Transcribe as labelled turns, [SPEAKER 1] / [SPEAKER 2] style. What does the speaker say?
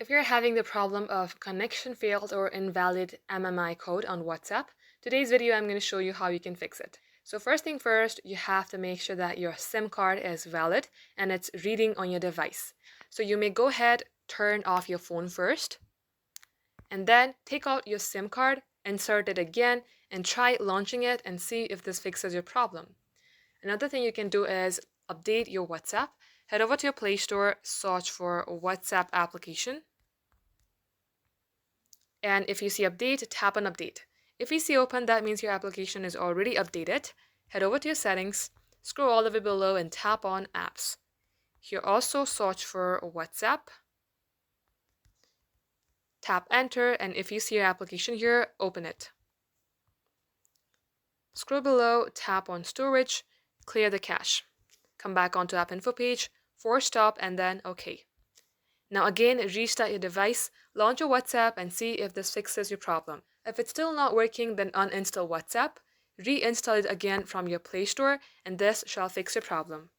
[SPEAKER 1] If you're having the problem of connection failed or invalid MMI code on WhatsApp, today's video I'm going to show you how you can fix it. So first thing first, you have to make sure that your SIM card is valid and it's reading on your device. So you may go ahead, turn off your phone first, and then take out your SIM card, insert it again, and try launching it and see if this fixes your problem. Another thing you can do is update your WhatsApp. Head over to your Play Store, search for WhatsApp application. And if you see update, tap on update. If you see open, that means your application is already updated. Head over to your settings, scroll all the way below and tap on apps. Here also search for WhatsApp. Tap enter, and if you see your application here, open it. Scroll below, tap on storage, clear the cache. Come back onto app info page, force stop, and then OK. Now again, restart your device, launch your WhatsApp and see if this fixes your problem. If it's still not working, then uninstall WhatsApp, reinstall it again from your Play Store, and this shall fix your problem.